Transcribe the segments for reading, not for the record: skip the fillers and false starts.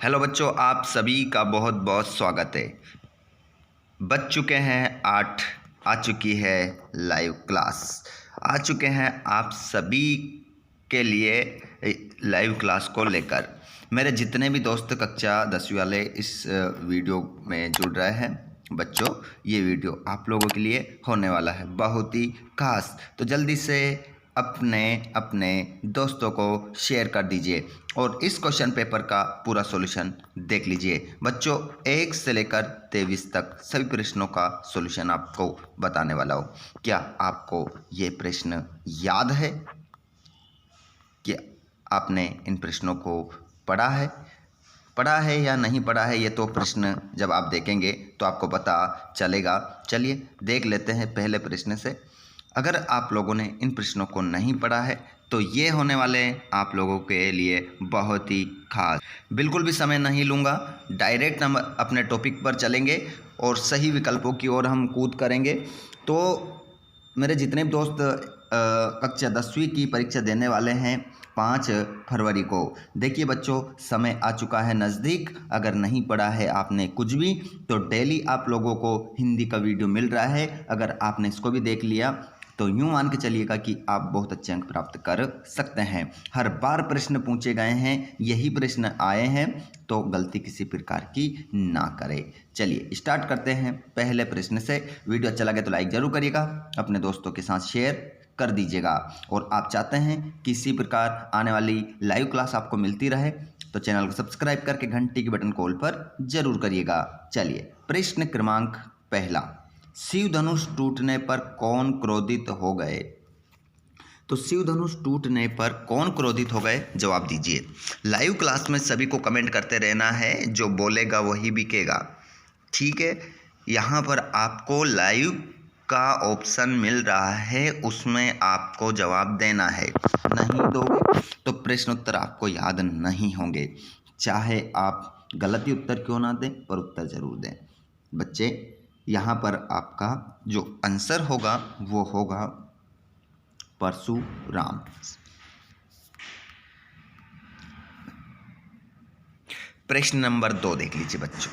Hello बच्चों, आप सभी का बहुत बहुत स्वागत है। बज चुके हैं 8, आ चुकी है लाइव क्लास। आ चुके हैं आप सभी के लिए लाइव क्लास को लेकर। मेरे जितने भी दोस्त कक्षा 10वीं वाले इस वीडियो में जुड़ रहे हैं बच्चों, ये वीडियो आप लोगों के लिए होने वाला है बहुत ही खास। तो जल्दी से अपने अपने दोस्तों को शेयर कर दीजिए और इस क्वेश्चन पेपर का पूरा सॉल्यूशन देख लीजिए बच्चों। 1 से लेकर 23 तक सभी प्रश्नों का सॉल्यूशन आपको बताने वाला हूँ। क्या आपको ये प्रश्न याद है? कि आपने इन प्रश्नों को पढ़ा है या नहीं पढ़ा है? ये तो प्रश्न जब आप देखेंगे तो आपको पता चलेगा। चलिए देख लेते हैं पहले प्रश्न से। अगर आप लोगों ने इन प्रश्नों को नहीं पढ़ा है तो ये होने वाले हैं आप लोगों के लिए बहुत ही खास। बिल्कुल भी समय नहीं लूँगा, डायरेक्ट हम अपने टॉपिक पर चलेंगे और सही विकल्पों की ओर हम कूद करेंगे। तो मेरे जितने भी दोस्त कक्षा 10वीं की परीक्षा देने वाले हैं 5 फरवरी को, देखिए बच्चों समय आ चुका है नज़दीक। अगर नहीं पढ़ा है आपने कुछ भी तो डेली आप लोगों को हिंदी का वीडियो मिल रहा है। अगर आपने इसको भी देख लिया तो यूँ मान के चलिएगा कि आप बहुत अच्छे अंक प्राप्त कर सकते हैं। हर बार प्रश्न पूछे गए हैं, यही प्रश्न आए हैं, तो गलती किसी प्रकार की ना करें। चलिए स्टार्ट करते हैं पहले प्रश्न से। वीडियो अच्छा लगे तो लाइक ज़रूर करिएगा, अपने दोस्तों के साथ शेयर कर दीजिएगा। और आप चाहते हैं कि इसी प्रकार आने वाली लाइव क्लास आपको मिलती रहे तो चैनल को सब्सक्राइब करके घंटी के बटन को ऑल पर जरूर करिएगा। चलिए प्रश्न क्रमांक पहला, शिव धनुष टूटने पर कौन क्रोधित हो गए? तो शिव धनुष टूटने पर कौन क्रोधित हो गए, जवाब दीजिए। लाइव क्लास में सभी को कमेंट करते रहना है, जो बोलेगा वही बिकेगा, ठीक है। यहाँ पर आपको लाइव का ऑप्शन मिल रहा है, उसमें आपको जवाब देना है। नहीं दोगे तो प्रश्न उत्तर आपको याद नहीं होंगे, चाहे आप गलती उत्तर क्यों ना दें पर उत्तर जरूर दें। बच्चे यहाँ पर आपका जो आंसर होगा वो होगा परशुराम। प्रश्न नंबर 2 देख लीजिए बच्चों।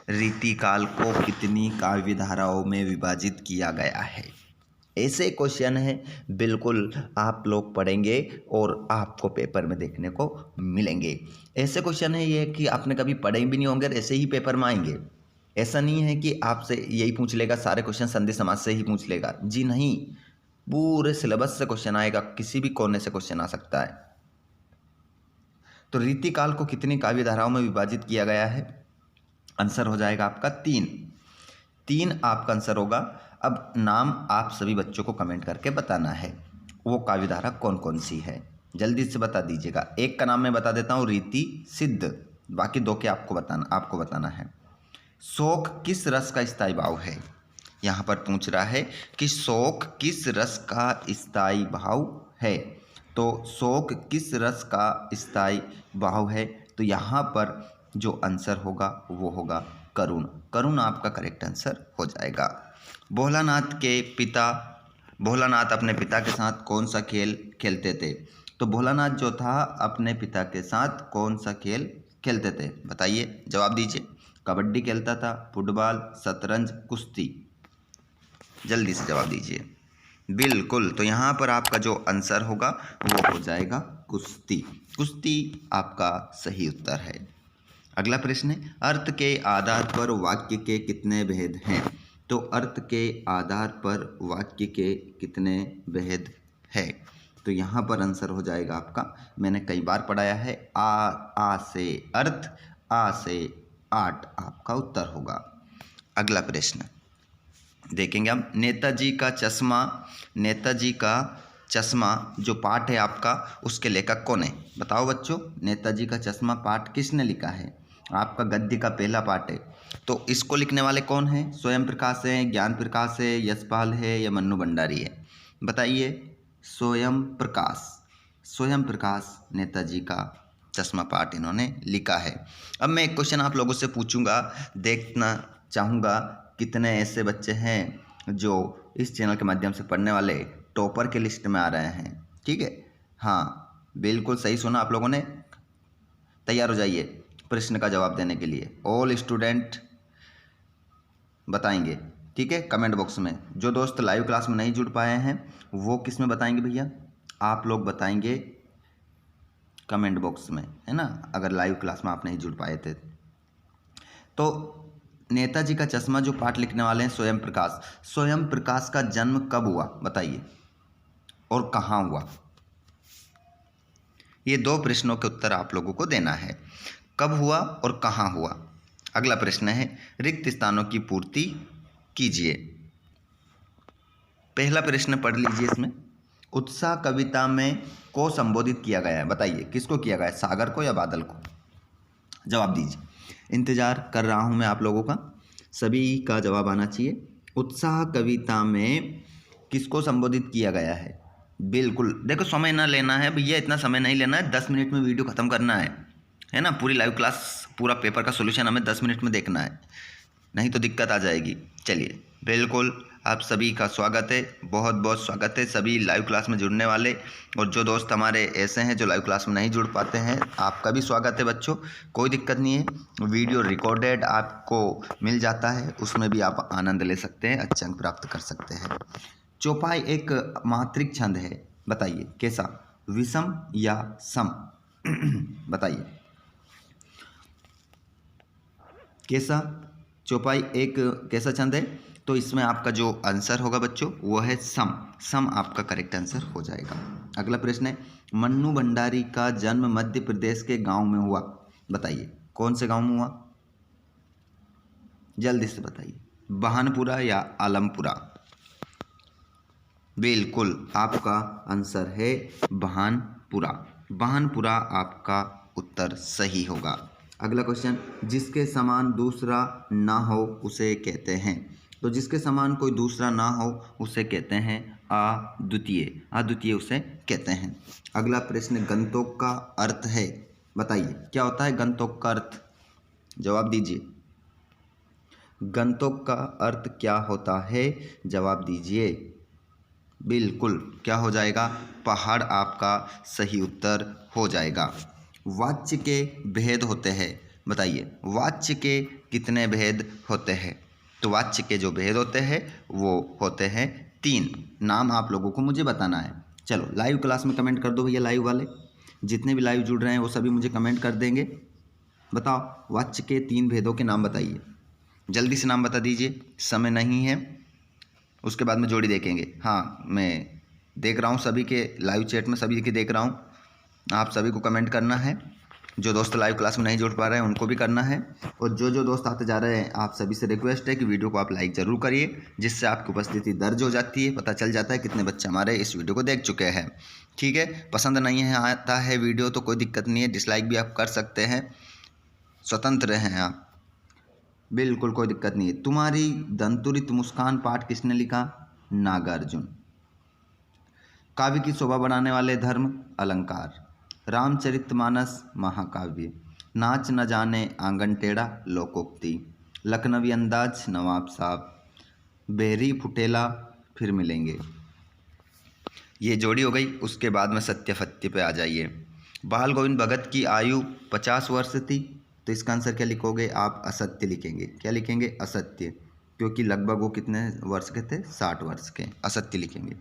रीतिकाल को कितनी काव्य धाराओं में विभाजित किया गया है? ऐसे क्वेश्चन है, बिल्कुल आप लोग पढ़ेंगे और आपको पेपर में देखने को मिलेंगे। ऐसे क्वेश्चन है ये कि आपने कभी पढ़े भी नहीं होंगे, ऐसे ही पेपर में आएंगे। ऐसा नहीं है कि आपसे यही पूछ लेगा, सारे क्वेश्चन संधि समास से ही पूछ लेगा, जी नहीं, पूरे सिलेबस से क्वेश्चन आएगा, किसी भी कोने से क्वेश्चन आ सकता है। तो रीतिकाल को कितनी काव्य धाराओं में विभाजित किया गया है? आंसर हो जाएगा आपका 3 आपका आंसर होगा। अब नाम आप सभी बच्चों को कमेंट करके बताना है, वो काव्य धारा कौन कौन सी है, जल्दी से बता दीजिएगा। एक का नाम मैं बता देता हूँ, रीति सिद्ध, बाकी 2 के आपको बताना है। शोक किस रस का स्थायी भाव है? यहाँ पर पूछ रहा है कि शोक किस रस का स्थायी भाव है। तो शोक किस रस का स्थायी भाव है, तो यहाँ पर जो आंसर होगा वो होगा करुण। करुण आपका करेक्ट आंसर हो जाएगा। भोलानाथ अपने पिता के साथ कौन सा खेल खेलते थे? तो भोलानाथ जो था अपने पिता के साथ कौन सा खेल खेलते थे, बताइए, जवाब दीजिए। कबड्डी खेलता था, फुटबॉल, शतरंज, कुश्ती, जल्दी से जवाब दीजिए। बिल्कुल, तो यहाँ पर आपका जो आंसर होगा वो हो जाएगा कुश्ती। कुश्ती आपका सही उत्तर है। अगला प्रश्न है, अर्थ के आधार पर वाक्य के कितने भेद हैं? तो अर्थ के आधार पर वाक्य के कितने भेद है? तो यहाँ पर आंसर हो जाएगा आपका, मैंने कई बार पढ़ाया है, आ से अर्थ, आ से आठ आपका उत्तर होगा। अगला प्रश्न देखेंगे हम, नेताजी का चश्मा जो पाठ है आपका, उसके लेखक कौन है? बताओ बच्चों, नेताजी का चश्मा पाठ किसने लिखा है? आपका गद्य का पहला पाठ है, तो इसको लिखने वाले कौन है? स्वयं प्रकाश है, ज्ञान प्रकाश है, यशपाल है या मन्नू भंडारी है? बताइए। स्वयं प्रकाश नेताजी का चश्मा पाठ इन्होंने लिखा है। अब मैं एक क्वेश्चन आप लोगों से पूछूंगा, देखना चाहूँगा कितने ऐसे बच्चे हैं जो इस चैनल के माध्यम से पढ़ने वाले टॉपर के लिस्ट में आ रहे हैं, ठीक है। हाँ बिल्कुल सही सुना आप लोगों ने, तैयार हो जाइए। प्रश्न का जवाब देने के लिए। ऑल स्टूडेंट बताएंगे, ठीक है, कमेंट बॉक्स में। जो दोस्त लाइव क्लास में नहीं जुड़ पाए हैं वो किस में बताएंगे भैया? आप लोग बताएंगे कमेंट बॉक्स में, है ना, अगर लाइव क्लास में आप नहीं जुड़ पाए थे तो। नेताजी का चश्मा जो पाठ लिखने वाले हैं स्वयं प्रकाश, स्वयं प्रकाश का जन्म कब हुआ बताइए, और कहाँ हुआ? ये दो प्रश्नों के उत्तर आप लोगों को देना है, कब हुआ और कहाँ हुआ। अगला प्रश्न है रिक्त स्थानों की पूर्ति कीजिए। पहला प्रश्न पढ़ लीजिए इसमें। उत्साह कविता में को संबोधित किया गया है, बताइए किसको किया गया है, सागर को या बादल को? जवाब दीजिए, इंतजार कर रहा हूं मैं आप लोगों का, सभी का जवाब आना चाहिए। उत्साह कविता में किसको संबोधित किया गया है? बिल्कुल, देखो समय ना लेना है भैया, इतना समय नहीं लेना है, 10 मिनट में वीडियो खत्म करना है ना। पूरी लाइव क्लास, पूरा पेपर का सोल्यूशन हमें 10 मिनट में देखना है, नहीं तो दिक्कत आ जाएगी। चलिए, बिल्कुल आप सभी का स्वागत है, बहुत बहुत स्वागत है सभी लाइव क्लास में जुड़ने वाले। और जो दोस्त हमारे ऐसे हैं जो लाइव क्लास में नहीं जुड़ पाते हैं, आपका भी स्वागत है बच्चों, कोई दिक्कत नहीं है। वीडियो रिकॉर्डेड आपको मिल जाता है, उसमें भी आप आनंद ले सकते हैं, अच्छे अंक प्राप्त कर सकते हैं। चौपाई एक मात्रिक छंद है, बताइए कैसा, विषम या सम? बताइए कैसा, चौपाई एक कैसा छंद है? तो इसमें आपका जो आंसर होगा बच्चों वो है सम, सम आपका करेक्ट आंसर हो जाएगा। अगला प्रश्न है मन्नू भंडारी का जन्म मध्य प्रदेश के गांव में हुआ, बताइए कौन से गांव में हुआ? जल्दी से बताइए, बहानपुरा या आलमपुरा? बिल्कुल आपका आंसर है बहानपुरा, बहानपुरा आपका उत्तर सही होगा। अगला क्वेश्चन, जिसके समान दूसरा ना हो उसे कहते हैं, तो जिसके समान कोई दूसरा ना हो उसे कहते हैं अद्वितीय, अद्वितीय उसे कहते हैं। अगला प्रश्न, गंतोक का अर्थ है, बताइए क्या होता है गंतोक का अर्थ? जवाब दीजिए, गंतोक का अर्थ क्या होता है? जवाब दीजिए। बिल्कुल क्या हो जाएगा, पहाड़ आपका सही उत्तर हो जाएगा। वाच्य के भेद होते हैं, बताइए वाच्य के कितने भेद होते हैं? तो वाच्य के जो भेद होते हैं वो होते हैं 3, नाम आप लोगों को मुझे बताना है। चलो लाइव क्लास में कमेंट कर दो भैया, लाइव वाले जितने भी लाइव जुड़ रहे हैं वो सभी मुझे कमेंट कर देंगे। बताओ वाच्य के 3 भेदों के नाम बताइए, जल्दी से नाम बता दीजिए, समय नहीं है, उसके बाद में जोड़ी देखेंगे। हाँ मैं देख रहा हूँ सभी के लाइव चैट में, सभी के देख रहा हूँ, आप सभी को कमेंट करना है। जो दोस्त लाइव क्लास में नहीं जुड़ पा रहे हैं उनको भी करना है, और जो दोस्त आते जा रहे हैं आप सभी से रिक्वेस्ट है कि वीडियो को आप लाइक ज़रूर करिए, जिससे आपकी उपस्थिति दर्ज हो जाती है, पता चल जाता है कितने बच्चे हमारे इस वीडियो को देख चुके हैं। ठीक है, पसंद नहीं है आता है वीडियो तो कोई दिक्कत नहीं है, डिसलाइक भी आप कर सकते हैं, स्वतंत्र हैं आप, बिल्कुल कोई दिक्कत नहीं है। तुम्हारी दंतुरित मुस्कान पाठ किसने लिखा? नागार्जुन। काव्य की शोभा बढ़ाने वाले धर्म अलंकार। रामचरितमानस महाकाव्य। नाच न जाने आंगन टेढ़ा लोकोक्ति। लखनवी अंदाज नवाब साहब। बेहरी फुटेला फिर मिलेंगे। ये जोड़ी हो गई, उसके बाद में सत्य फत्य पे आ जाइए। बाल गोविंद भगत की आयु 50 वर्ष थी, तो इसका आंसर क्या लिखोगे आप? असत्य लिखेंगे। क्या लिखेंगे? असत्य, क्योंकि लगभग वो कितने वर्ष के थे? 60 वर्ष के, असत्य लिखेंगे।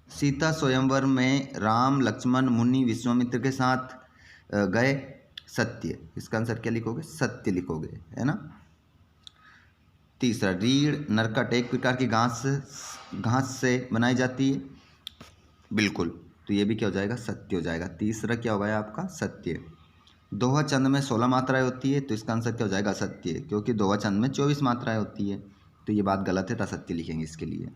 सीता स्वयंवर में राम लक्ष्मण मुनि विश्वामित्र के साथ गए, सत्य, इसका आंसर क्या लिखोगे? सत्य लिखोगे, है ना। तीसरा, रीढ़ नरकट एक प्रकार की घास से बनाई जाती है, बिल्कुल, तो ये भी क्या हो जाएगा? सत्य हो जाएगा। तीसरा क्या हो गया आपका? सत्य। दोहा चंद में 16 मात्राएं होती है, तो इसका आंसर क्या हो जाएगा? सत्य, क्योंकि दोहा चंद में 24 मात्राएं होती है, तो ये बात गलत है, तो असत्य लिखेंगे इसके लिए।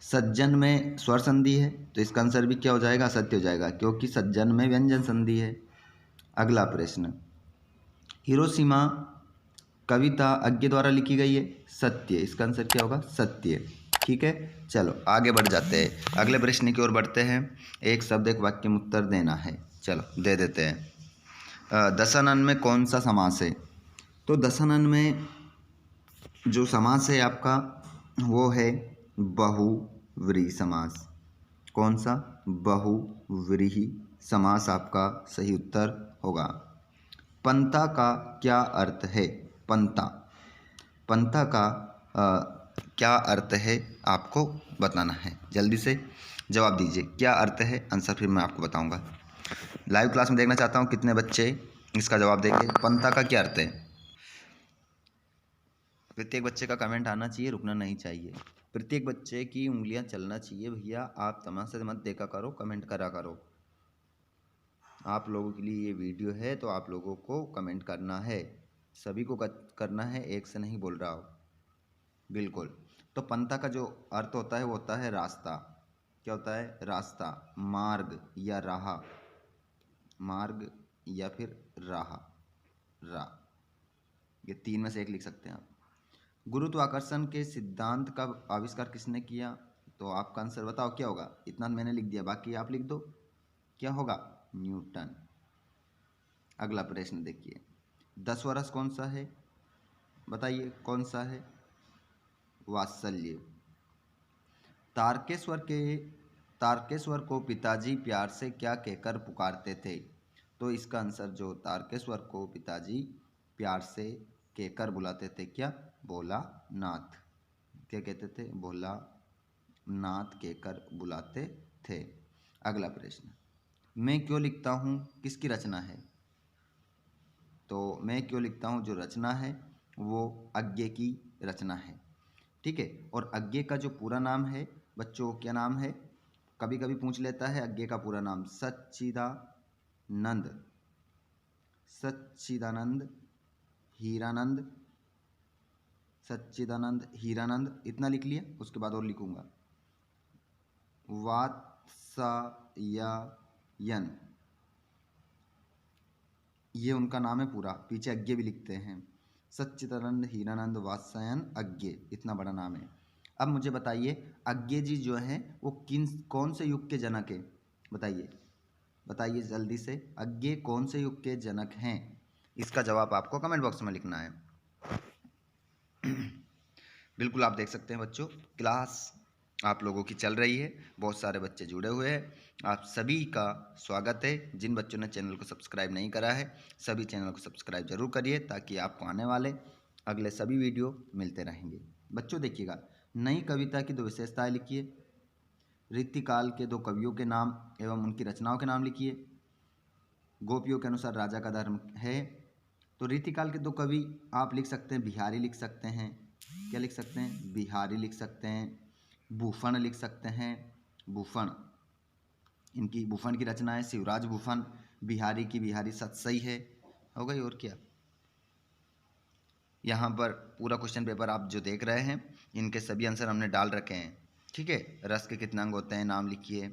सज्जन में स्वर संधि है, तो इसका आंसर भी क्या हो जाएगा? सत्य हो जाएगा, क्योंकि सज्जन में व्यंजन संधि है। अगला प्रश्न, हिरोशिमा कविता अज्ञे द्वारा लिखी गई है, सत्य, इसका आंसर क्या होगा? सत्य। ठीक है, चलो आगे बढ़ जाते हैं, अगले प्रश्न की ओर बढ़ते हैं। एक शब्द एक वाक्य में उत्तर देना है, चलो दे देते हैं। दशानन में कौन सा समास है? तो दशानन में जो समास है आपका वो है बहुव्रीहि समास। कौन सा? बहुव्रीहि समास आपका सही उत्तर होगा। पंथा का क्या अर्थ है? पंथा, पंथा का क्या अर्थ है आपको बताना है। जल्दी से जवाब दीजिए, क्या अर्थ है? आंसर फिर मैं आपको बताऊंगा। लाइव क्लास में देखना चाहता हूँ कितने बच्चे इसका जवाब देंगे। पंथा का क्या अर्थ है? प्रत्येक बच्चे का कमेंट आना चाहिए, रुकना नहीं चाहिए। प्रत्येक बच्चे की उंगलियां चलना चाहिए। भैया आप तमाशे मत देखा करो, कमेंट करा करो। आप लोगों के लिए ये वीडियो है तो आप लोगों को कमेंट करना है, सभी को करना है, एक से नहीं बोल रहा हो। बिल्कुल। तो पंथा का जो अर्थ होता है वो होता है रास्ता। क्या होता है? रास्ता, मार्ग या राह, मार्ग या फिर राह, रा, ये तीन में से एक लिख सकते हैं आप। गुरुत्वाकर्षण के सिद्धांत का आविष्कार किसने किया? तो आपका आंसर बताओ क्या होगा? इतना मैंने लिख दिया, बाकी आप लिख दो। क्या होगा? न्यूटन। अगला प्रश्न देखिए, दशवरस कौन सा है? बताइए कौन सा है? वात्सल्य। तारकेश्वर को पिताजी प्यार से क्या कहकर पुकारते थे? तो इसका आंसर जो तारकेश्वर को पिताजी प्यार से कहकर बुलाते थे, क्या? भोलानाथ। क्या कहते थे? भोलानाथ कहकर बुलाते थे। अगला प्रश्न, मैं क्यों लिखता हूँ किसकी रचना है? तो मैं क्यों लिखता हूँ जो रचना है वो अज्ञे की रचना है। ठीक है। और अज्ञे का जो पूरा नाम है बच्चों, क्या नाम है? कभी कभी पूछ लेता है अज्ञे का पूरा नाम। सच्चिदानंद, सच्चिदानंद हीरानंद, सच्चिदानंद हीरानंद, इतना लिख लिया। उसके बाद और लिखूंगा, वात्स्यायन, ये उनका नाम है पूरा। पीछे अज्ञे भी लिखते हैं, सच्चिदानंद हीरानंद वात्स्यायन अज्ञे, इतना बड़ा नाम है। अब मुझे बताइए अज्ञे जी जो हैं वो कौन से युग के जनक हैं? बताइए, बताइए जल्दी से, अज्ञे कौन से युग के जनक हैं? इसका जवाब आपको कमेंट बॉक्स में लिखना है। बिल्कुल आप देख सकते हैं बच्चों, क्लास आप लोगों की चल रही है, बहुत सारे बच्चे जुड़े हुए हैं। आप सभी का स्वागत है। जिन बच्चों ने चैनल को सब्सक्राइब नहीं करा है सभी चैनल को सब्सक्राइब जरूर करिए, ताकि आपको आने वाले अगले सभी वीडियो मिलते रहेंगे। बच्चों देखिएगा, नई कविता की दो विशेषताएं लिखिए, रीतिकाल के दो कवियों के नाम एवं उनकी रचनाओं के नाम लिखिए। गोपियों के अनुसार राजा का धर्म है। तो रीतिकाल के दो कवि आप लिख सकते हैं, बिहारी लिख सकते हैं। क्या लिख सकते हैं? बिहारी लिख सकते हैं। भूषण लिख सकते हैं, भूषण, इनकी भूषण की रचना है शिवराज भूषण। बिहारी की बिहारी सतसई है, हो गई। और क्या? यहाँ पर पूरा क्वेश्चन पेपर आप जो देख रहे हैं इनके सभी आंसर हमने डाल रखे हैं। ठीक है। रस के कितने अंग होते हैं, नाम लिखिए।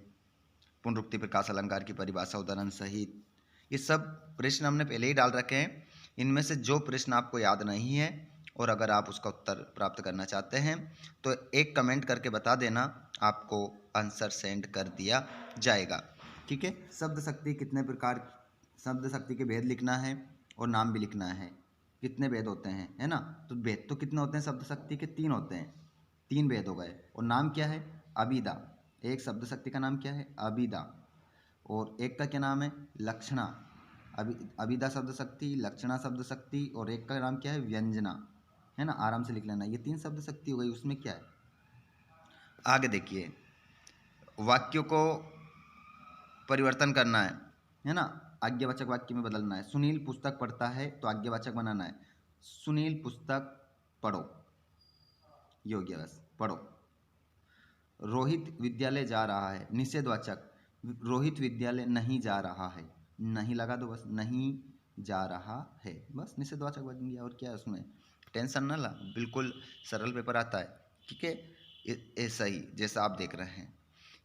पुनरुक्ति, प्रकाश अलंकार की परिभाषा, उदाहरण सहित, ये सब प्रश्न हमने पहले ही डाल रखे हैं। इनमें से जो प्रश्न आपको याद नहीं है और अगर आप उसका उत्तर प्राप्त करना चाहते हैं तो एक कमेंट करके बता देना, आपको आंसर सेंड कर दिया जाएगा। ठीक है। शब्द शक्ति कितने प्रकार, शब्द शक्ति के भेद लिखना है और नाम भी लिखना है। कितने भेद होते हैं, है ना? तो भेद तो कितने होते हैं शब्द शक्ति के? 3 होते हैं, 3 भेद हो गए। और नाम क्या है? अभिदा। एक शब्द शक्ति का नाम क्या है? अभिदा। और एक का क्या नाम है? लक्षणा। अभिदा शब्द शक्ति, लक्षणा शब्द शक्ति, और एक का नाम क्या है? व्यंजना, है ना? आराम से लिख लेना, ये 3 शब्द शक्ति हो गई। उसमें क्या है, आगे देखिए, वाक्यों को परिवर्तन करना है ना? आज्ञावाचक वाक्य में बदलना है। सुनील पुस्तक पढ़ता है तो आज्ञावाचक बनाना है, सुनील पुस्तक पढ़ो, योग्य बस पढ़ो। रोहित विद्यालय जा रहा है, निषेधवाचक, रोहित विद्यालय नहीं जा रहा है, नहीं लगा दो बस, नहीं जा रहा है, बस निषेधवाचक बन गया। और क्या है उसमें, टेंशन ना ला, बिल्कुल सरल पेपर आता है। ठीक है। ऐसा ही जैसा आप देख रहे हैं।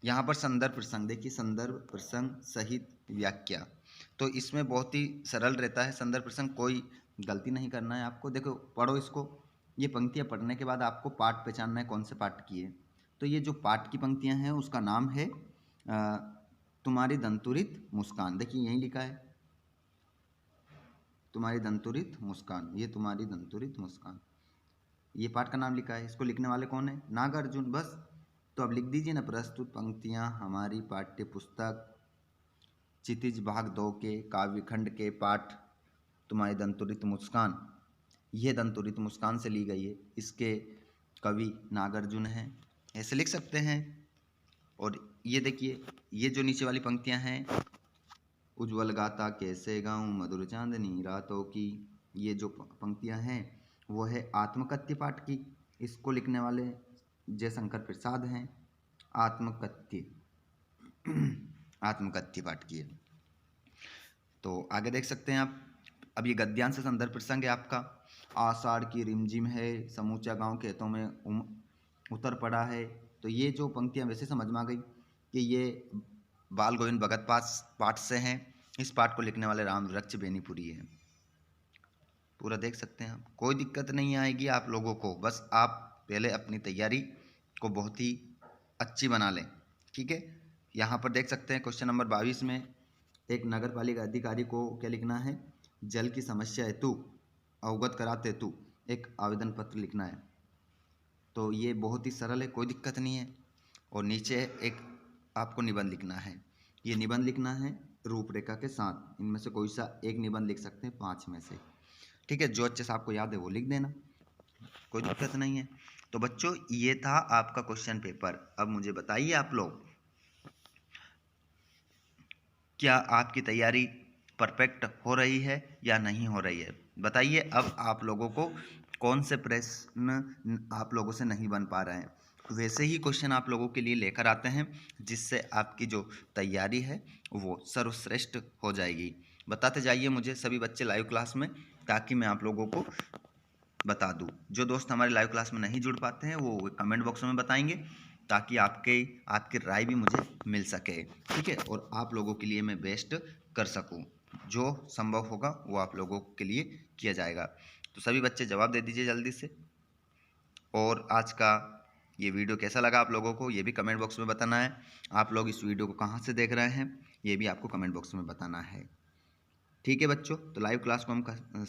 यहाँ पर संदर्भ प्रसंग देखिए, संदर्भ प्रसंग सहित व्याख्या, तो इसमें बहुत ही सरल रहता है संदर्भ प्रसंग, कोई गलती नहीं करना है आपको। देखो पढ़ो इसको, ये पंक्तियाँ पढ़ने के बाद आपको पाठ पहचानना है कौन से पाठ की है। तो ये जो पाठ की पंक्तियाँ हैं उसका नाम है तुम्हारी दंतुरित मुस्कान। देखिए यहीं लिखा है तुम्हारी दंतुरित मुस्कान, ये तुम्हारी दंतुरित मुस्कान, ये पाठ का नाम लिखा है। इसको लिखने वाले कौन है? नागार्जुन, बस। तो अब लिख दीजिए ना, प्रस्तुत पंक्तियाँ हमारी पाठ्य पुस्तक क्षितिज भाग 2 के काव्यखंड के पाठ तुम्हारी दंतुरित मुस्कान, ये दंतुरित मुस्कान से ली गई है। इसके कवि नागार्जुन हैं, ऐसे लिख सकते हैं। और ये देखिए, ये जो नीचे वाली पंक्तियां हैं, उज्ज्वल गाथा कैसे गाऊं मधुर चांदनी रातों की, ये जो पंक्तियां हैं वो है आत्मकथ्य पाठ की। इसको लिखने वाले जयशंकर प्रसाद हैं। आत्मकथ्य आत्मकथ्य पाठ की है। तो आगे देख सकते हैं आप। अब ये गद्यांश संदर्भ प्रसंग है आपका। आषाढ़ की रिमझिम है, समूचा गांव खेतों में उतर पड़ा है। तो ये जो पंक्तियां वैसे समझ में आ गई कि ये बाल गोविंद भगत पाठ से हैं। इस पाठ को लिखने वाले राम वृक्ष बेनीपुरी है। पूरा देख सकते हैं आप, कोई दिक्कत नहीं आएगी आप लोगों को। बस आप पहले अपनी तैयारी को बहुत ही अच्छी बना लें, ठीक है। यहाँ पर देख सकते हैं क्वेश्चन नंबर 22 में एक नगर पालिका अधिकारी को क्या लिखना है, जल की समस्या हेतु अवगत कराते हेतु एक आवेदन पत्र लिखना है। तो ये बहुत ही सरल है, कोई दिक्कत नहीं है। और नीचे एक आपको निबंध लिखना है। ये निबंध लिखना है रूपरेखा के साथ। इनमें से कोई सा एक निबंध लिख सकते हैं 5 में से, ठीक है। जो अच्छे से आपको याद है वो लिख देना, कोई दिक्कत नहीं है। तो बच्चों ये था आपका क्वेश्चन पेपर। अब मुझे बताइए आप लोग, क्या आपकी तैयारी परफेक्ट हो रही है या नहीं हो रही है? बताइए। अब आप लोगों को कौन से प्रश्न आप लोगों से नहीं बन पा रहे हैं, वैसे ही क्वेश्चन आप लोगों के लिए लेकर आते हैं, जिससे आपकी जो तैयारी है वो सर्वश्रेष्ठ हो जाएगी। बताते जाइए मुझे सभी बच्चे लाइव क्लास में, ताकि मैं आप लोगों को बता दूं। जो दोस्त हमारे लाइव क्लास में नहीं जुड़ पाते हैं वो कमेंट बॉक्स में बताएंगे, ताकि आपकी राय भी मुझे मिल सके, ठीक है। और आप लोगों के लिए मैं बेस्ट कर सकूं, जो संभव होगा वो आप लोगों के लिए किया जाएगा। तो सभी बच्चे जवाब दे दीजिए जल्दी से। और आज का ये वीडियो कैसा लगा आप लोगों को, ये भी कमेंट बॉक्स में बताना है। आप लोग इस वीडियो को कहाँ से देख रहे हैं ये भी आपको कमेंट बॉक्स में बताना है, ठीक है बच्चों। तो लाइव क्लास को हम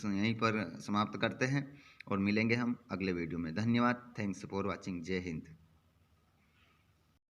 यहीं पर समाप्त करते हैं और मिलेंगे हम अगले वीडियो में। धन्यवाद। Thanks for watching. जय हिंद।